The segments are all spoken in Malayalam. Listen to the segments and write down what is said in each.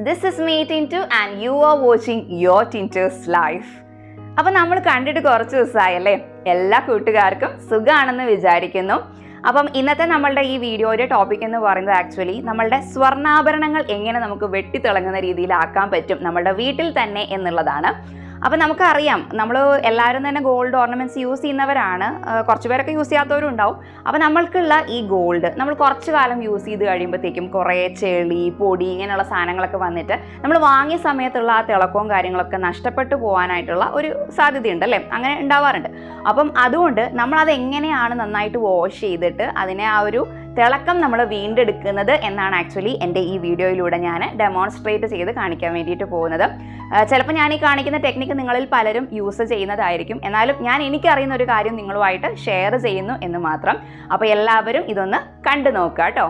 this is me Tintu and you are watching your Tintuzlife. അപ്പോൾ നമ്മൾ കണ്ടിട്ട് കുറച്ച് ദിവസമായല്ലേ, എല്ലാ കൂട്ടുകാർക്കും സുഖമാണെന്ന് വിചാരിക്കുന്നു. അപ്പം ഇന്നത്തെ നമ്മളുടെ ഈ വീഡിയോയുടെ ടോപ്പിക് എന്ന് പറയുന്നത് ആക്ച്വലി നമ്മളുടെ സ്വർണ്ണാഭരണങ്ങൾ എങ്ങനെ നമുക്ക് വെട്ടിത്തിളങ്ങുന്ന രീതിയിലാക്കാൻ പറ്റും നമ്മളുടെ വീട്ടിൽ തന്നെ എന്നുള്ളതാണ്. അപ്പോൾ നമുക്കറിയാം, നമ്മൾ എല്ലാവരും തന്നെ ഗോൾഡ് ഓർണമെൻറ്റ്സ് യൂസ് ചെയ്യുന്നവരാണ്, കുറച്ച് പേരൊക്കെ യൂസ് ചെയ്യാത്തവരും ഉണ്ടാവും. അപ്പോൾ നമ്മൾക്കുള്ള ഈ ഗോൾഡ് നമ്മൾ കുറച്ച് കാലം യൂസ് ചെയ്ത് കഴിയുമ്പോഴത്തേക്കും കുറേ ചെളി, പൊടി ഇങ്ങനെയുള്ള സാധനങ്ങളൊക്കെ വന്നിട്ട് നമ്മൾ വാങ്ങിയ സമയത്തുള്ള ആ തിളക്കവും കാര്യങ്ങളൊക്കെ നഷ്ടപ്പെട്ടു പോകാനായിട്ടുള്ള ഒരു സാധ്യതയുണ്ട് അല്ലേ, അങ്ങനെ ഉണ്ടാവാറുണ്ട്. അപ്പം അതുകൊണ്ട് നമ്മളത് എങ്ങനെയാണ് നന്നായിട്ട് വാഷ് ചെയ്തിട്ട് അതിനെ ആ ഒരു തിളക്കം നമ്മൾ വീണ്ടെടുക്കുന്നത് എന്നാണ് ആക്ച്വലി എൻ്റെ ഈ വീഡിയോയിലൂടെ ഞാൻ ഡെമോൺസ്ട്രേറ്റ് ചെയ്ത് കാണിക്കാൻ വേണ്ടിയിട്ട് പോകുന്നത്. ചിലപ്പോൾ ഞാൻ ഈ കാണിക്കുന്ന ടെക്നിക്ക് നിങ്ങളിൽ പലരും യൂസ് ചെയ്യുന്നതായിരിക്കും, എന്നാലും ഞാൻ എനിക്കറിയുന്ന ഒരു കാര്യം നിങ്ങളുമായിട്ട് ഷെയർ ചെയ്യുന്നു എന്ന് മാത്രം. അപ്പോൾ എല്ലാവരും ഇതൊന്ന് കണ്ടു നോക്കുക കേട്ടോ.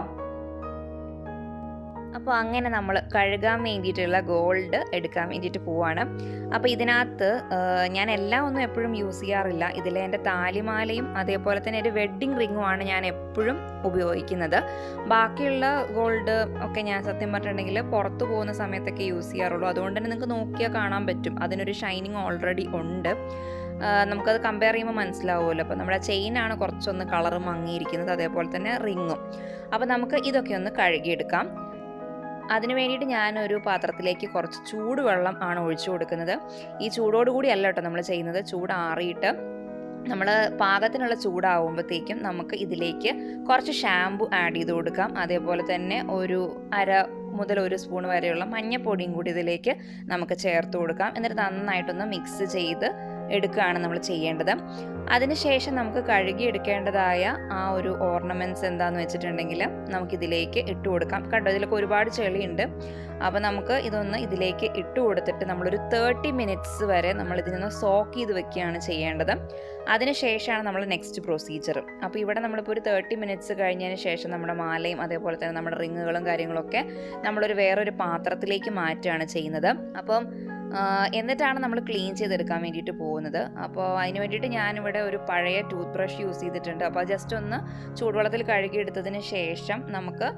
അപ്പോൾ അങ്ങനെ നമ്മൾ കഴുകാൻ വേണ്ടിയിട്ടുള്ള ഗോൾഡ് എടുക്കാൻ വേണ്ടിയിട്ട് പോവാണ്. അപ്പോൾ ഇതിനകത്ത് ഞാൻ എല്ലാം ഒന്നും എപ്പോഴും യൂസ് ചെയ്യാറില്ല. ഇതിൽ എൻ്റെ താലിമാലയും അതേപോലെ തന്നെ ഒരു വെഡ്ഡിങ് റിങ്ങുമാണ് ഞാൻ എപ്പോഴും ഉപയോഗിക്കുന്നത്. ബാക്കിയുള്ള ഗോൾഡ് ഒക്കെ ഞാൻ സത്യം പറഞ്ഞിട്ടുണ്ടെങ്കിൽ പുറത്ത് പോകുന്ന സമയത്തൊക്കെ യൂസ് ചെയ്യാറുള്ളൂ. അതുകൊണ്ട് തന്നെ നിങ്ങൾക്ക് നോക്കിയാൽ കാണാൻ പറ്റും അതിനൊരു ഷൈനിങ് ഓൾറെഡി ഉണ്ട്. നമുക്കത് കമ്പയർ ചെയ്യുമ്പോൾ മനസ്സിലാവുമല്ലോ. അപ്പോൾ നമ്മുടെ ചെയിനാണ് കുറച്ചൊന്ന് കളറ് മങ്ങിയിരിക്കുന്നത്, അതേപോലെ തന്നെ റിങ്ങും. അപ്പോൾ നമുക്ക് ഇതൊക്കെ ഒന്ന് കഴുകിയെടുക്കാം. അതിന് വേണ്ടിയിട്ട് ഞാനൊരു പാത്രത്തിലേക്ക് കുറച്ച് ചൂടുവെള്ളം ആണ് ഒഴിച്ചു കൊടുക്കുന്നത്. ഈ ചൂടോടുകൂടി അല്ല കേട്ടോ നമ്മൾ ചെയ്യുന്നത്, ചൂടാറിയിട്ട് നമ്മൾ പാകത്തിനുള്ള ചൂടാവുമ്പോഴത്തേക്കും നമുക്ക് ഇതിലേക്ക് കുറച്ച് ഷാമ്പു ആഡ് ചെയ്ത് കൊടുക്കാം. അതേപോലെ തന്നെ ഒരു 1/2 മുതൽ 1 സ്പൂൺ വരെയുള്ള മഞ്ഞൾപ്പൊടിയും കൂടി ഇതിലേക്ക് നമുക്ക് ചേർത്ത് കൊടുക്കാം. എന്നിട്ട് നന്നായിട്ടൊന്ന് മിക്സ് ചെയ്ത് എടുക്കുകയാണ് നമ്മൾ ചെയ്യേണ്ടത്. അതിനുശേഷം നമുക്ക് കഴുകി എടുക്കേണ്ടതായ ആ ഒരു ഓർണമെൻറ്റ്സ് എന്താണെന്ന് വെച്ചിട്ടുണ്ടെങ്കിൽ നമുക്കിതിലേക്ക് ഇട്ട് കൊടുക്കാം. കണ്ടോ, ഇതിലൊക്കെ ഒരുപാട് ചെളിയുണ്ട്. അപ്പോൾ നമുക്ക് ഇതൊന്ന് ഇതിലേക്ക് ഇട്ട് കൊടുത്തിട്ട് നമ്മളൊരു 30 മിനിറ്റ്സ് വരെ നമ്മൾ ഇതിനൊന്ന് സോക്ക് ചെയ്ത് വെക്കുകയാണ് ചെയ്യേണ്ടത്. അതിനുശേഷമാണ് നമ്മൾ നെക്സ്റ്റ് പ്രൊസീജിയർ. അപ്പോൾ ഇവിടെ നമ്മളിപ്പോൾ ഒരു 30 മിനിറ്റ്സ് കഴിഞ്ഞതിന് ശേഷം നമ്മുടെ മാലയും അതേപോലെ തന്നെ നമ്മുടെ റിങ്ങുകളും കാര്യങ്ങളൊക്കെ നമ്മളൊരു വേറൊരു പാത്രത്തിലേക്ക് മാറ്റുകയാണ് ചെയ്യുന്നത്. അപ്പം എന്നിട്ടാണ് നമ്മൾ ക്ലീൻ ചെയ്തെടുക്കാൻ വേണ്ടിയിട്ട് പോകുന്നത്. അപ്പോൾ അതിന് വേണ്ടിയിട്ട് ഞാനിവിടെ ഒരു പഴയ ടൂത്ത് ബ്രഷ് യൂസ് ചെയ്തിട്ടുണ്ട്. അപ്പോൾ ജസ്റ്റ് ഒന്ന് ചൂടുവെള്ളത്തിൽ കഴുകിയെടുത്തതിന് ശേഷം നമുക്ക്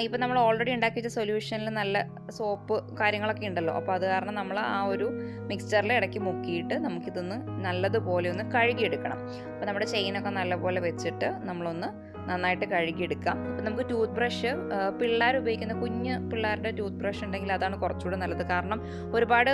ഇപ്പം നമ്മൾ ഓൾറെഡി ഉണ്ടാക്കി വെച്ച സൊല്യൂഷനിൽ നല്ല സോപ്പ് കാര്യങ്ങളൊക്കെ ഉണ്ടല്ലോ. അപ്പോൾ അത് കാരണം നമ്മൾ ആ ഒരു മിക്സ്ചറിൽ ഇടയ്ക്ക് മുക്കിയിട്ട് നമുക്കിതൊന്ന് നല്ലതുപോലെ ഒന്ന് കഴുകിയെടുക്കണം. അപ്പോൾ നമ്മുടെ ചെയിനൊക്കെ നല്ലപോലെ വെച്ചിട്ട് നമ്മളൊന്ന് നന്നായിട്ട് കഴുകിയെടുക്കാം. ഇപ്പം നമുക്ക് ടൂത്ത് ബ്രഷ് പിള്ളേർ ഉപയോഗിക്കുന്ന കുഞ്ഞ് പിള്ളേരുടെ ടൂത്ത് ബ്രഷ് ഉണ്ടെങ്കിൽ അതാണ് കുറച്ചുകൂടെ നല്ലത്. കാരണം ഒരുപാട്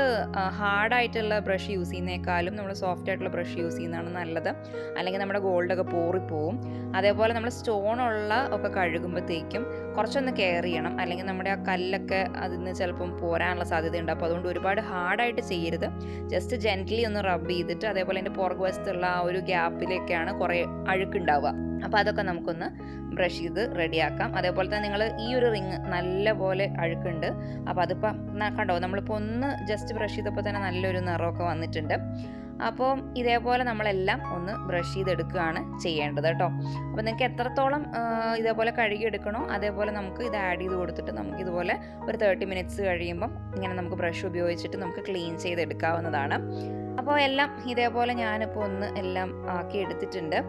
ഹാർഡായിട്ടുള്ള ബ്രഷ് യൂസ് ചെയ്യുന്നേക്കാളും നമ്മൾ സോഫ്റ്റ് ആയിട്ടുള്ള ബ്രഷ് യൂസ് ചെയ്യുന്നതാണ് നല്ലത്. അല്ലെങ്കിൽ നമ്മുടെ ഗോൾഡൊക്കെ പോറിപ്പോവും. അതേപോലെ നമ്മൾ സ്റ്റോണുള്ള ഒക്കെ കഴുകുമ്പോഴത്തേക്കും കുറച്ചൊന്ന് കെയർ ചെയ്യണം, അല്ലെങ്കിൽ നമ്മുടെ ആ കല്ലൊക്കെ അതിന് ചിലപ്പം പോരാനുള്ള സാധ്യതയുണ്ട്. അപ്പോൾ അതുകൊണ്ട് ഒരുപാട് ഹാർഡായിട്ട് ചെയ്യരുത്. ജസ്റ്റ് ജെന്റ്ലി ഒന്ന് റബ്ബ് ചെയ്തിട്ട് അതേപോലെ എൻ്റെ പുറകു വശത്തുള്ള ആ ഒരു ഗ്യാപ്പിലേക്കാണ് കുറേ അഴുക്കുണ്ടാവുക. അപ്പോൾ അതൊക്കെ നമുക്കൊന്ന് ബ്രഷ് ചെയ്ത് റെഡിയാക്കാം. അതേപോലെ തന്നെ നിങ്ങൾ ഈ ഒരു റിങ് നല്ലപോലെ അഴുക്കുണ്ട്. അപ്പോൾ അതിപ്പോൾ കണ്ടോ, നമ്മളിപ്പോൾ ഒന്ന് ജസ്റ്റ് ബ്രഷ് ചെയ്തപ്പോൾ തന്നെ നല്ലൊരു നിറമൊക്കെ വന്നിട്ടുണ്ട്. അപ്പോൾ ഇതേപോലെ നമ്മളെല്ലാം ഒന്ന് ബ്രഷ് ചെയ്തെടുക്കുകയാണ് ചെയ്യേണ്ടത് കേട്ടോ. അപ്പോൾ നിങ്ങൾക്ക് എത്രത്തോളം ഇതേപോലെ കഴുകിയെടുക്കണോ അതേപോലെ നമുക്ക് ഇത് ആഡ് ചെയ്ത് കൊടുത്തിട്ട് നമുക്കിതുപോലെ ഒരു 30 മിനിറ്റ്സ് കഴിയുമ്പം ഇങ്ങനെ നമുക്ക് ബ്രഷ് ഉപയോഗിച്ചിട്ട് നമുക്ക് ക്ലീൻ ചെയ്തെടുക്കാവുന്നതാണ്. അപ്പോൾ എല്ലാം ഇതേപോലെ ഞാനിപ്പോൾ ഒന്ന് എല്ലാം ആക്കി എടുത്തിട്ടുണ്ട്.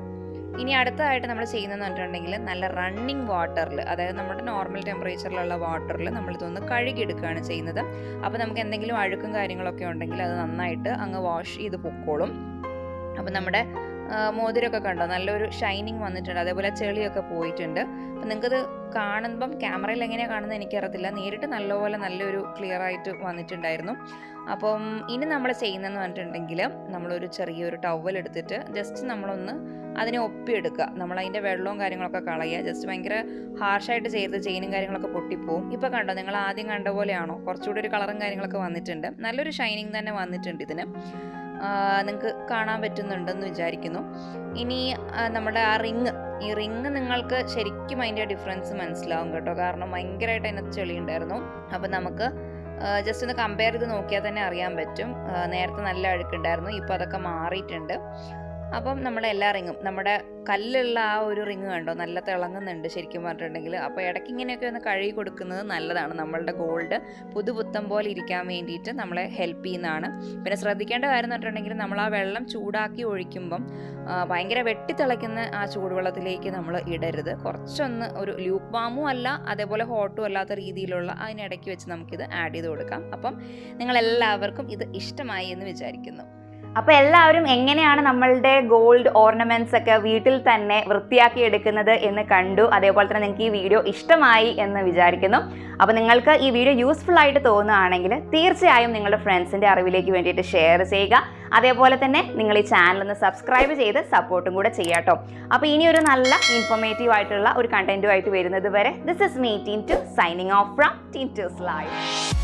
ഇനി അടുത്തതായിട്ട് നമ്മൾ ചെയ്യുന്നതെന്ന് പറഞ്ഞിട്ടുണ്ടെങ്കിൽ നല്ല റണ്ണിങ് വാട്ടറിൽ, അതായത് നമ്മുടെ നോർമൽ ടെമ്പറേച്ചറിലുള്ള വാട്ടറിൽ നമ്മളിതൊന്ന് കഴുകിയെടുക്കുകയാണ് ചെയ്യുന്നത്. അപ്പോൾ നമുക്ക് എന്തെങ്കിലും അഴുക്കും കാര്യങ്ങളൊക്കെ ഉണ്ടെങ്കിൽ അത് നന്നായിട്ട് അങ്ങ് വാഷ് ചെയ്ത് പൊക്കോളും. അപ്പോൾ നമ്മുടെ മോതിരമൊക്കെ കണ്ടോ, നല്ലൊരു ഷൈനിങ് വന്നിട്ടുണ്ട്, അതേപോലെ ചെളിയൊക്കെ പോയിട്ടുണ്ട്. അപ്പം നിങ്ങൾക്കത് കാണുമ്പം ക്യാമറയിൽ എങ്ങനെയാണ് കാണുന്നത് എനിക്കറിയത്തില്ല, നേരിട്ട് നല്ലപോലെ നല്ലൊരു ക്ലിയർ ആയിട്ട് വന്നിട്ടുണ്ടായിരുന്നു. അപ്പം ഇനി നമ്മൾ ചെയ്യുന്നതെന്ന് പറഞ്ഞിട്ടുണ്ടെങ്കിൽ നമ്മളൊരു ചെറിയൊരു ടവൽ എടുത്തിട്ട് ജസ്റ്റ് നമ്മളൊന്ന് അതിനെ ഒപ്പിയെടുക്കുക. നമ്മളതിൻ്റെ വെള്ളവും കാര്യങ്ങളൊക്കെ കളയുക. ജസ്റ്റ് ഭയങ്കര ഹാർഷായിട്ട് ചെയ്ത് ചെയിനും കാര്യങ്ങളൊക്കെ പൊട്ടിപ്പോവും. ഇപ്പോൾ കണ്ടോ, നിങ്ങൾ ആദ്യം കണ്ട പോലെയാണോ, കുറച്ചുകൂടി ഒരു കളറും കാര്യങ്ങളൊക്കെ വന്നിട്ടുണ്ട്, നല്ലൊരു ഷൈനിങ് തന്നെ വന്നിട്ടുണ്ട് ഇതിന്. നിങ്ങൾക്ക് കാണാൻ പറ്റുന്നുണ്ടെന്ന് വിചാരിക്കുന്നു. ഇനി നമ്മുടെ ആ ഈ റിങ് നിങ്ങൾക്ക് ശരിക്കും അതിൻ്റെ ഡിഫറൻസ് മനസ്സിലാവും കേട്ടോ, കാരണം ഭയങ്കരമായിട്ട് അതിനകത്ത് ചെളി ഉണ്ടായിരുന്നു. അപ്പം നമുക്ക് ജസ്റ്റ് ഒന്ന് കമ്പയർ ചെയ്ത് നോക്കിയാൽ തന്നെ അറിയാൻ പറ്റും. നേരത്തെ നല്ല അഴുക്കുണ്ടായിരുന്നു, ഇപ്പോൾ അതൊക്കെ മാറിയിട്ടുണ്ട്. അപ്പം നമ്മുടെ എല്ലാ റിങ്ങും, നമ്മുടെ കല്ലുള്ള ആ ഒരു റിങ് കണ്ടോ, നല്ല തിളങ്ങുന്നുണ്ട് ശരിക്കും പറഞ്ഞിട്ടുണ്ടെങ്കിൽ. അപ്പോൾ ഇടയ്ക്ക് ഇങ്ങനെയൊക്കെ ഒന്ന് കഴുകി കൊടുക്കുന്നത് നല്ലതാണ്. നമ്മളുടെ ഗോൾഡ് പുതുപുത്തം പോലെ ഇരിക്കാൻ വേണ്ടിയിട്ട് നമ്മളെ ഹെൽപ്പ് ചെയ്യുന്നതാണ്. പിന്നെ ശ്രദ്ധിക്കേണ്ട കാര്യം എന്ന് പറഞ്ഞിട്ടുണ്ടെങ്കിൽ നമ്മൾ ആ വെള്ളം ചൂടാക്കി ഒഴിക്കുമ്പം ഭയങ്കര വെട്ടിത്തിളയ്ക്കുന്ന ആ ചൂടുവെള്ളത്തിലേക്ക് നമ്മൾ ഇടരുത്. കുറച്ചൊന്ന് ഒരു ലൂക്ക് വാമും അല്ല അതേപോലെ ഹോട്ടും അല്ലാത്ത രീതിയിലുള്ള അതിനിടയ്ക്ക് വെച്ച് നമുക്കിത് ആഡ് ചെയ്ത് കൊടുക്കാം. അപ്പം നിങ്ങളെല്ലാവർക്കും ഇത് ഇഷ്ടമായി എന്ന് വിചാരിക്കുന്നു. അപ്പോൾ എല്ലാവരും എങ്ങനെയാണ് നമ്മളുടെ ഗോൾഡ് ഓർണമെൻറ്റ്സ് ഒക്കെ വീട്ടിൽ തന്നെ വൃത്തിയാക്കി എടുക്കുന്നത് എന്ന് കണ്ടു. അതേപോലെ തന്നെ നിങ്ങൾക്ക് ഈ വീഡിയോ ഇഷ്ടമായി എന്ന് വിചാരിക്കുന്നു. അപ്പോൾ നിങ്ങൾക്ക് ഈ വീഡിയോ യൂസ്ഫുൾ ആയിട്ട് തോന്നുകയാണെങ്കിൽ തീർച്ചയായും നിങ്ങളുടെ ഫ്രണ്ട്സിൻ്റെ അറിവിലേക്ക് വേണ്ടിയിട്ട് ഷെയർ ചെയ്യുക. അതേപോലെ തന്നെ നിങ്ങൾ ഈ ചാനൽ ഒന്ന് സബ്സ്ക്രൈബ് ചെയ്ത് സപ്പോർട്ടും കൂടെ ചെയ്യാം കേട്ടോ. അപ്പോൾ ഇനി ഒരു നല്ല ഇൻഫോർമേറ്റീവ് ആയിട്ടുള്ള ഒരു കണ്ടന്റുമായിട്ട് വരുന്നത് വരെ this is me Tintu signing off from Tintu's life.